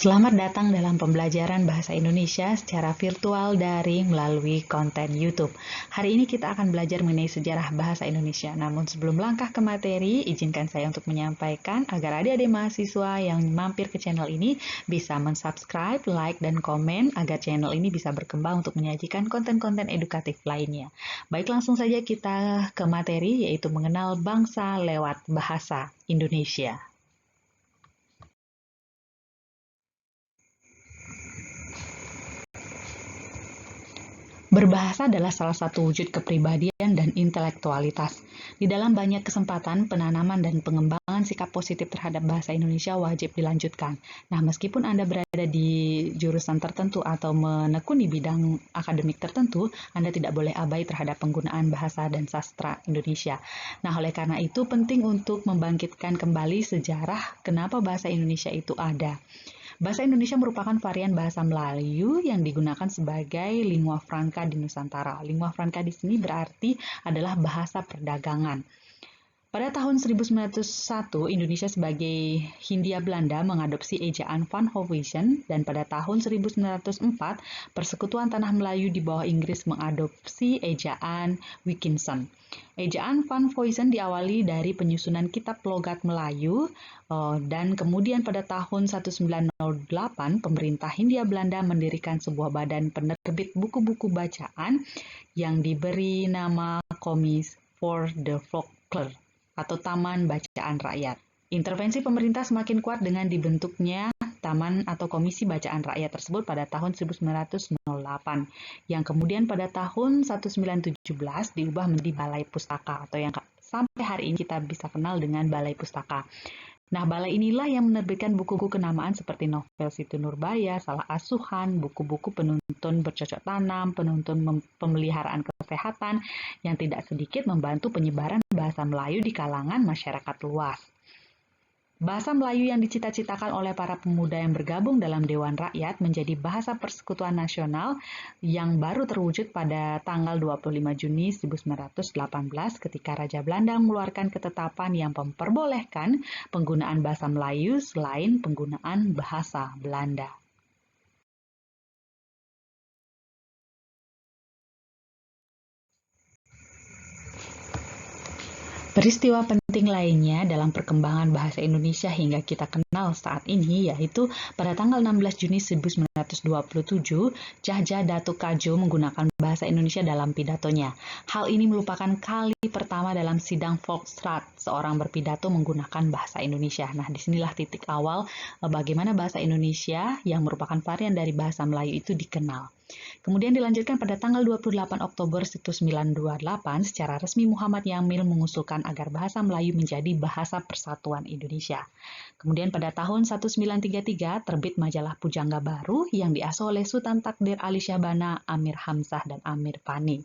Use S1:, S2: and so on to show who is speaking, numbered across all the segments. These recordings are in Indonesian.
S1: Selamat datang dalam pembelajaran bahasa Indonesia secara virtual daring melalui konten YouTube. Hari ini kita akan belajar mengenai sejarah bahasa Indonesia. Namun sebelum langkah ke materi, izinkan saya untuk menyampaikan agar adik-adik mahasiswa yang mampir ke channel ini bisa mensubscribe, like, dan komen agar channel ini bisa berkembang untuk menyajikan konten-konten edukatif lainnya. Baik, langsung saja kita ke materi, yaitu mengenal bangsa lewat bahasa Indonesia. Berbahasa adalah salah satu wujud kepribadian dan intelektualitas. Di dalam banyak kesempatan, penanaman dan pengembangan sikap positif terhadap bahasa Indonesia wajib dilanjutkan. Nah, meskipun Anda berada di jurusan tertentu atau menekuni bidang akademik tertentu, Anda tidak boleh abai terhadap penggunaan bahasa dan sastra Indonesia. Nah, oleh karena itu penting untuk membangkitkan kembali sejarah kenapa bahasa Indonesia itu ada. Bahasa Indonesia merupakan varian bahasa Melayu yang digunakan sebagai lingua franca di Nusantara. Lingua franca di sini berarti adalah bahasa perdagangan. Pada tahun 1901, Indonesia sebagai Hindia Belanda mengadopsi ejaan Van Hoeven, dan pada tahun 1904, Persekutuan Tanah Melayu di bawah Inggris mengadopsi ejaan Wilkinson. Ejaan Van Hoeven diawali dari penyusunan kitab logat Melayu, dan kemudian pada tahun 1908, pemerintah Hindia Belanda mendirikan sebuah badan penerbit buku-buku bacaan yang diberi nama Kommies voor de Volkeren, atau Taman Bacaan Rakyat. Intervensi pemerintah semakin kuat dengan dibentuknya Taman atau Komisi Bacaan Rakyat tersebut pada tahun 1908, yang kemudian pada tahun 1917 diubah menjadi Balai Pustaka, atau yang sampai hari ini kita bisa kenal dengan Balai Pustaka. Nah, balai inilah yang menerbitkan buku-buku kenamaan seperti novel Siti Nurbaya, Salah Asuhan, buku-buku penuntun bercocok tanam, penuntun pemeliharaan kesehatan, yang tidak sedikit membantu penyebaran bahasa Melayu di kalangan masyarakat luas. Bahasa Melayu yang dicita-citakan oleh para pemuda yang bergabung dalam Dewan Rakyat menjadi bahasa persekutuan nasional yang baru terwujud pada tanggal 25 Juni 1918 ketika Raja Belanda mengeluarkan ketetapan yang memperbolehkan penggunaan bahasa Melayu selain penggunaan bahasa Belanda. Peristiwa penting lainnya dalam perkembangan bahasa Indonesia hingga kita kenal saat ini yaitu pada tanggal 16 Juni 1927, Tjahja Datuk Kadjo menggunakan bahasa Indonesia dalam pidatonya. Hal ini merupakan kali pertama dalam sidang Volksraad seorang berpidato menggunakan bahasa Indonesia. Nah, disinilah titik awal bagaimana bahasa Indonesia yang merupakan varian dari bahasa Melayu itu dikenal. Kemudian dilanjutkan pada tanggal 28 Oktober 1928, secara resmi Muhammad Jamil mengusulkan agar bahasa Melayu menjadi bahasa persatuan Indonesia. Kemudian pada tahun 1933 terbit majalah Pujangga Baru yang diasuh oleh Sultan Takdir Ali Syahbana, Amir Hamzah, dan Amir Pani.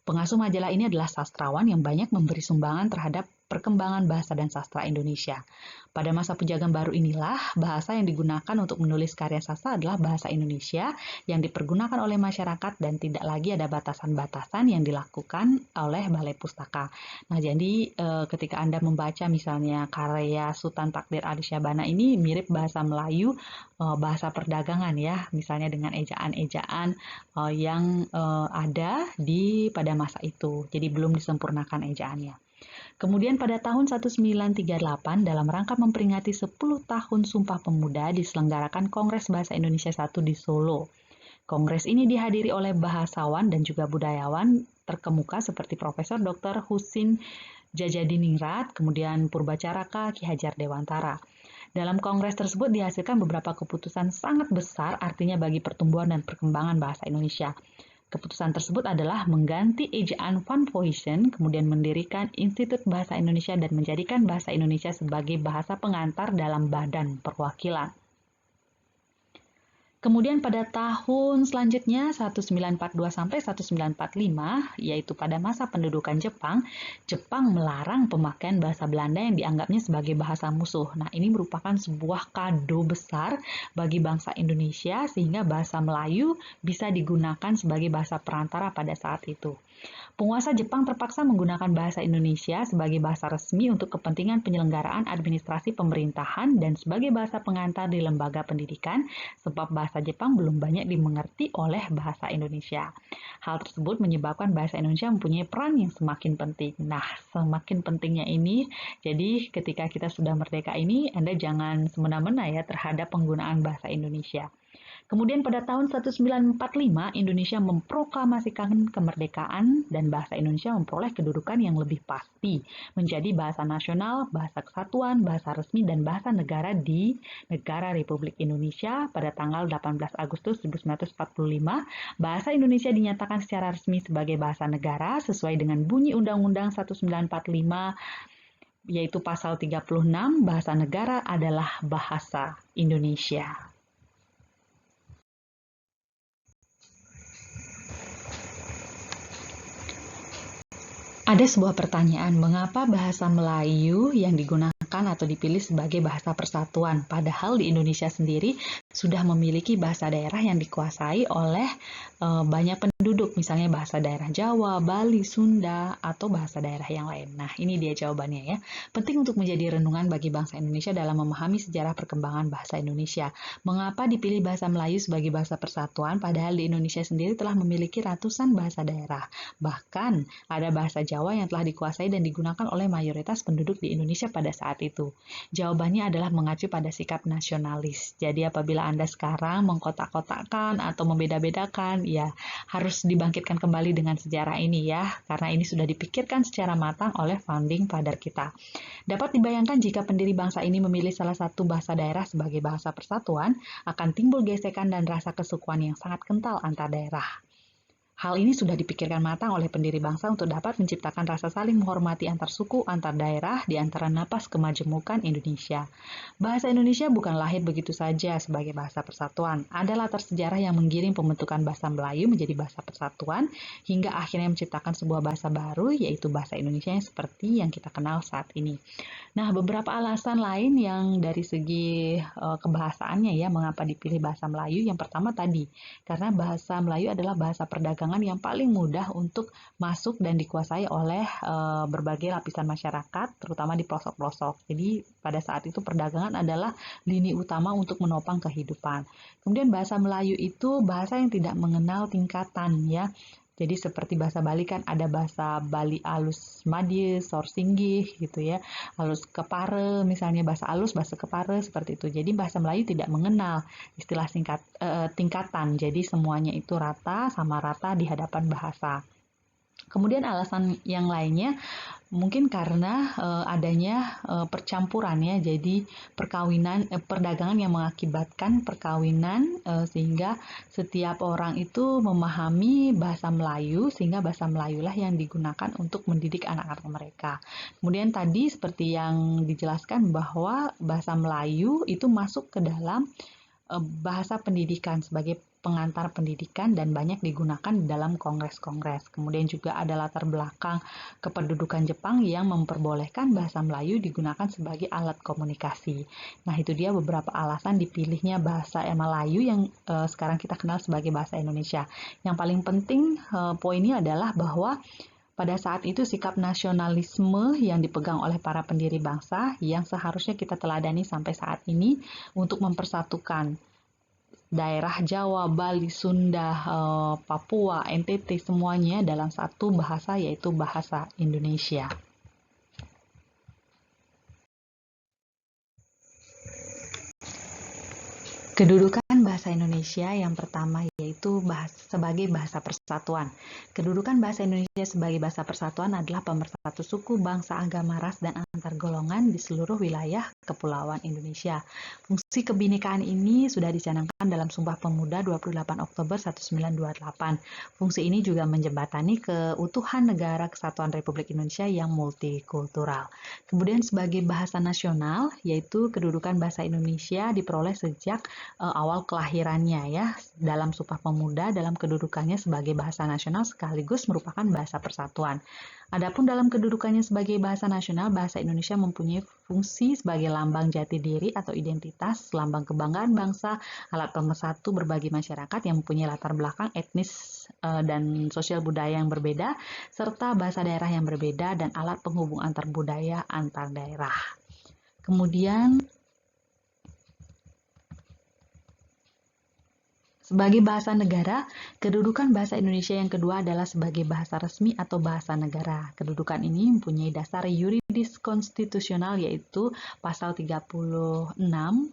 S1: Pengasuh majalah ini adalah sastrawan yang banyak memberi sumbangan terhadap perkembangan bahasa dan sastra Indonesia. Pada masa Penjagaan Baru inilah bahasa yang digunakan untuk menulis karya sastra adalah bahasa Indonesia yang dipergunakan oleh masyarakat dan tidak lagi ada batasan-batasan yang dilakukan oleh Balai Pustaka. Nah, jadi ketika Anda membaca misalnya karya Sultan Takdir Ali Syahbana ini mirip bahasa Melayu, bahasa perdagangan ya, misalnya dengan ejaan-ejaan yang ada pada masa itu. Jadi belum disempurnakan ejaannya. Kemudian pada tahun 1938 dalam rangka memperingati 10 tahun Sumpah Pemuda diselenggarakan Kongres Bahasa Indonesia I di Solo. Kongres ini dihadiri oleh bahasawan dan juga budayawan terkemuka seperti Profesor Dr. Husin Djajadiningrat, kemudian Purbacaraka, Ki Hajar Dewantara. Dalam kongres tersebut dihasilkan beberapa keputusan sangat besar artinya bagi pertumbuhan dan perkembangan bahasa Indonesia. Keputusan tersebut adalah mengganti ejaan Van Hoeven, kemudian mendirikan Institut Bahasa Indonesia dan menjadikan bahasa Indonesia sebagai bahasa pengantar dalam badan perwakilan. Kemudian pada tahun selanjutnya 1942 sampai 1945, yaitu pada masa pendudukan Jepang, Jepang melarang pemakaian bahasa Belanda yang dianggapnya sebagai bahasa musuh. Nah, ini merupakan sebuah kado besar bagi bangsa Indonesia sehingga bahasa Melayu bisa digunakan sebagai bahasa perantara pada saat itu. Penguasa Jepang terpaksa menggunakan bahasa Indonesia sebagai bahasa resmi untuk kepentingan penyelenggaraan administrasi pemerintahan dan sebagai bahasa pengantar di lembaga pendidikan, sebab bahasa Jepang belum banyak dimengerti oleh bahasa Indonesia. Hal tersebut menyebabkan bahasa Indonesia mempunyai peran yang semakin penting. Nah, semakin pentingnya ini, jadi ketika kita sudah merdeka ini, Anda jangan semena-mena ya terhadap penggunaan bahasa Indonesia. Kemudian pada tahun 1945, Indonesia memproklamasikan kemerdekaan dan bahasa Indonesia memperoleh kedudukan yang lebih pasti, menjadi bahasa nasional, bahasa kesatuan, bahasa resmi, dan bahasa negara di Negara Republik Indonesia pada tanggal 18 Agustus 1945. Bahasa Indonesia dinyatakan secara resmi sebagai bahasa negara sesuai dengan bunyi Undang-Undang 1945, yaitu pasal 36, bahasa negara adalah bahasa Indonesia. Ada sebuah pertanyaan, mengapa bahasa Melayu yang digunakan atau dipilih sebagai bahasa persatuan, padahal di Indonesia sendiri sudah memiliki bahasa daerah yang dikuasai oleh banyak penduduk, misalnya bahasa daerah Jawa, Bali, Sunda, atau bahasa daerah yang lain. Nah, ini dia jawabannya ya. Penting untuk menjadi renungan bagi bangsa Indonesia dalam memahami sejarah perkembangan bahasa Indonesia. Mengapa dipilih bahasa Melayu sebagai bahasa persatuan, padahal di Indonesia sendiri telah memiliki ratusan bahasa daerah. Bahkan, ada bahasa Jawa yang telah dikuasai dan digunakan oleh mayoritas penduduk di Indonesia pada saat itu. Jawabannya adalah mengacu pada sikap nasionalis. Jadi apabila Anda sekarang mengkotak-kotakkan atau membeda-bedakan, ya harus dibangkitkan kembali dengan sejarah ini ya, karena ini sudah dipikirkan secara matang oleh founding father kita. Dapat dibayangkan jika pendiri bangsa ini memilih salah satu bahasa daerah sebagai bahasa persatuan, akan timbul gesekan dan rasa kesukuan yang sangat kental antar daerah. Hal ini sudah dipikirkan matang oleh pendiri bangsa untuk dapat menciptakan rasa saling menghormati antar suku, antar daerah, di antara napas kemajemukan Indonesia. Bahasa Indonesia bukan lahir begitu saja sebagai bahasa persatuan. Ada latar sejarah yang menggiring pembentukan bahasa Melayu menjadi bahasa persatuan, hingga akhirnya menciptakan sebuah bahasa baru, yaitu bahasa Indonesia yang seperti yang kita kenal saat ini. Nah, beberapa alasan lain yang dari segi kebahasaannya ya, mengapa dipilih bahasa Melayu. Yang pertama tadi, karena bahasa Melayu adalah bahasa perdagangan yang paling mudah untuk masuk dan dikuasai oleh berbagai lapisan masyarakat, terutama di pelosok-pelosok. Jadi pada saat itu perdagangan adalah lini utama untuk menopang kehidupan. Kemudian bahasa Melayu itu bahasa yang tidak mengenal tingkatan ya. Jadi seperti bahasa Bali kan ada bahasa Bali alus madie, sorsinggih gitu ya, alus kepare, misalnya bahasa alus, bahasa kepare seperti itu. Jadi bahasa Melayu tidak mengenal istilah tingkatan, jadi semuanya itu rata sama rata di hadapan bahasa. Kemudian alasan yang lainnya mungkin karena adanya percampuran ya, jadi perdagangan yang mengakibatkan perkawinan sehingga setiap orang itu memahami bahasa Melayu, sehingga bahasa Melayulah yang digunakan untuk mendidik anak-anak mereka. Kemudian tadi seperti yang dijelaskan bahwa bahasa Melayu itu masuk ke dalam bahasa pendidikan sebagai pengantar pendidikan dan banyak digunakan dalam kongres-kongres. Kemudian juga ada latar belakang kependudukan Jepang yang memperbolehkan bahasa Melayu digunakan sebagai alat komunikasi. Nah, itu dia beberapa alasan dipilihnya bahasa Melayu yang sekarang kita kenal sebagai bahasa Indonesia. Yang paling penting poinnya adalah bahwa pada saat itu sikap nasionalisme yang dipegang oleh para pendiri bangsa yang seharusnya kita teladani sampai saat ini untuk mempersatukan daerah Jawa, Bali, Sunda, Papua, NTT semuanya dalam satu bahasa, yaitu bahasa Indonesia. Kedudukan bahasa Indonesia yang pertama yaitu sebagai bahasa persatuan. Kedudukan bahasa Indonesia sebagai bahasa persatuan adalah pemersatu suku, bangsa, agama, ras, dan antar golongan di seluruh wilayah Kepulauan Indonesia. Fungsi kebinekaan ini sudah dicanangkan dalam Sumpah Pemuda 28 Oktober 1928. Fungsi ini juga menjembatani keutuhan negara kesatuan Republik Indonesia yang multikultural. Kemudian sebagai bahasa nasional, yaitu kedudukan bahasa Indonesia diperoleh sejak awal kelahirannya ya, dalam Sumpah Pemuda dalam kedudukannya sebagai bahasa nasional sekaligus merupakan bahasa persatuan. Adapun dalam kedudukannya sebagai bahasa nasional, bahasa Indonesia mempunyai fungsi sebagai lambang jati diri atau identitas, lambang kebanggaan bangsa, alat pemersatu berbagai masyarakat yang mempunyai latar belakang etnis dan sosial budaya yang berbeda, serta bahasa daerah yang berbeda dan alat penghubung antar budaya antar daerah. Kemudian, sebagai bahasa negara, kedudukan bahasa Indonesia yang kedua adalah sebagai bahasa resmi atau bahasa negara. Kedudukan ini mempunyai dasar yuridis konstitusional yaitu pasal 36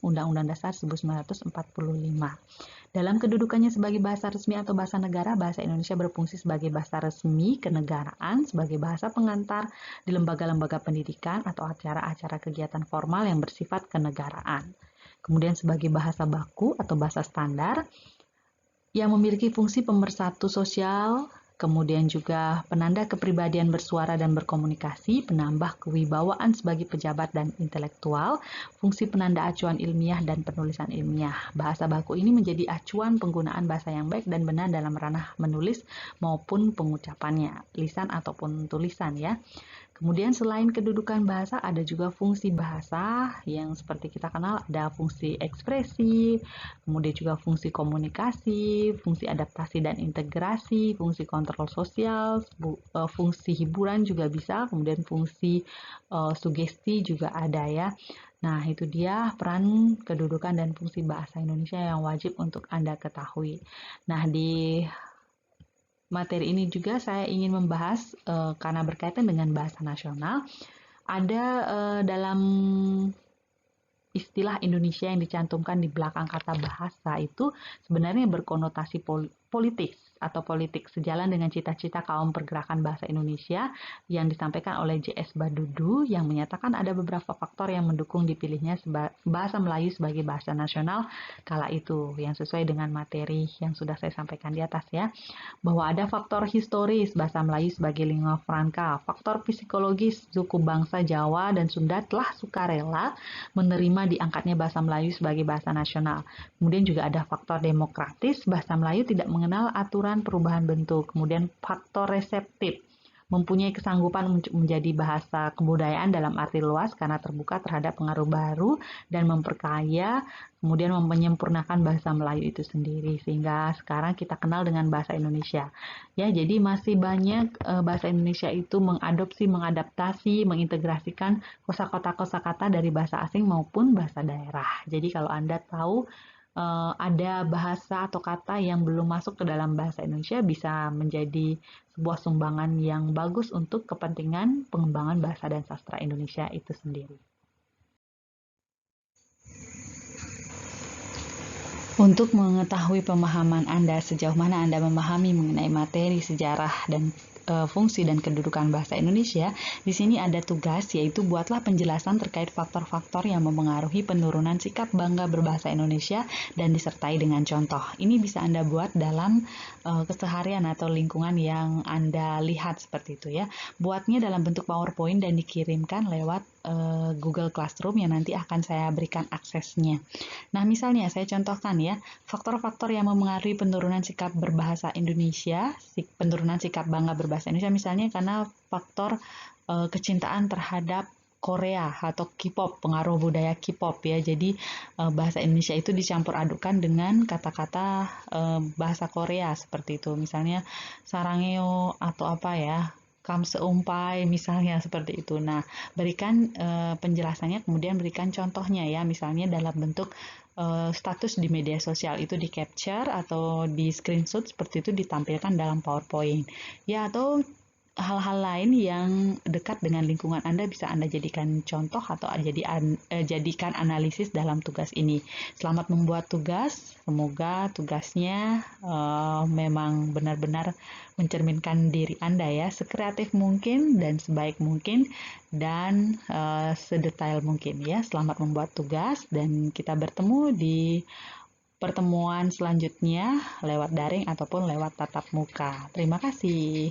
S1: Undang-Undang Dasar 1945. Dalam kedudukannya sebagai bahasa resmi atau bahasa negara, bahasa Indonesia berfungsi sebagai bahasa resmi kenegaraan, sebagai bahasa pengantar di lembaga-lembaga pendidikan atau acara-acara kegiatan formal yang bersifat kenegaraan. Kemudian sebagai bahasa baku atau bahasa standar, yang memiliki fungsi pemersatu sosial, kemudian juga penanda kepribadian bersuara dan berkomunikasi, penambah kewibawaan sebagai pejabat dan intelektual, fungsi penanda acuan ilmiah dan penulisan ilmiah. Bahasa baku ini menjadi acuan penggunaan bahasa yang baik dan benar dalam ranah menulis maupun pengucapannya, lisan ataupun tulisan ya. Kemudian selain kedudukan bahasa, ada juga fungsi bahasa yang seperti kita kenal, ada fungsi ekspresi, kemudian juga fungsi komunikasi, fungsi adaptasi dan integrasi, fungsi kontrol sosial, fungsi hiburan juga bisa, kemudian fungsi sugesti juga ada ya. Nah, itu dia peran, kedudukan, dan fungsi bahasa Indonesia yang wajib untuk Anda ketahui. Nah, di materi ini juga saya ingin membahas karena berkaitan dengan bahasa nasional, ada dalam istilah Indonesia yang dicantumkan di belakang kata bahasa itu sebenarnya berkonotasi politis atau politik sejalan dengan cita-cita kaum pergerakan bahasa Indonesia yang disampaikan oleh J.S. Badudu yang menyatakan ada beberapa faktor yang mendukung dipilihnya bahasa Melayu sebagai bahasa nasional kala itu, yang sesuai dengan materi yang sudah saya sampaikan di atas ya, bahwa ada faktor historis bahasa Melayu sebagai lingua franca, faktor psikologis suku bangsa Jawa dan Sunda telah sukarela menerima diangkatnya bahasa Melayu sebagai bahasa nasional. Kemudian juga ada faktor demokratis, bahasa Melayu tidak mengenal aturan perubahan bentuk. Kemudian faktor reseptif, mempunyai kesanggupan untuk menjadi bahasa kebudayaan dalam arti luas karena terbuka terhadap pengaruh baru dan memperkaya, kemudian menyempurnakan bahasa Melayu itu sendiri sehingga sekarang kita kenal dengan bahasa Indonesia. Ya, jadi masih banyak bahasa Indonesia itu mengadopsi, mengadaptasi, mengintegrasikan kosakata-kosakata dari bahasa asing maupun bahasa daerah. Jadi kalau Anda tahu ada bahasa atau kata yang belum masuk ke dalam bahasa Indonesia bisa menjadi sebuah sumbangan yang bagus untuk kepentingan pengembangan bahasa dan sastra Indonesia itu sendiri. Untuk mengetahui pemahaman Anda sejauh mana Anda memahami mengenai materi sejarah dan fungsi dan kedudukan bahasa Indonesia, di sini ada tugas yaitu buatlah penjelasan terkait faktor-faktor yang mempengaruhi penurunan sikap bangga berbahasa Indonesia dan disertai dengan contoh. Ini bisa Anda buat dalam keseharian atau lingkungan yang Anda lihat seperti itu ya. Buatnya dalam bentuk PowerPoint dan dikirimkan lewat Google Classroom yang nanti akan saya berikan aksesnya. Nah, misalnya saya contohkan ya, faktor-faktor yang mempengaruhi penurunan sikap berbahasa Indonesia, penurunan sikap bangga berbahasa Indonesia misalnya karena faktor kecintaan terhadap Korea atau K-pop, pengaruh budaya K-pop ya. Jadi bahasa Indonesia itu dicampur adukan dengan kata-kata bahasa Korea seperti itu. Misalnya sarangeo atau apa ya, kamseumpai misalnya seperti itu. Nah, berikan penjelasannya, kemudian berikan contohnya ya, misalnya dalam bentuk status di media sosial itu di capture atau di screenshot seperti itu ditampilkan dalam PowerPoint. Ya, atau hal-hal lain yang dekat dengan lingkungan Anda bisa Anda jadikan contoh atau jadikan analisis dalam tugas ini. Selamat membuat tugas, semoga tugasnya memang benar-benar mencerminkan diri Anda ya, sekreatif mungkin dan sebaik mungkin dan sedetail mungkin ya. Selamat membuat tugas dan kita bertemu di pertemuan selanjutnya lewat daring ataupun lewat tatap muka. Terima kasih.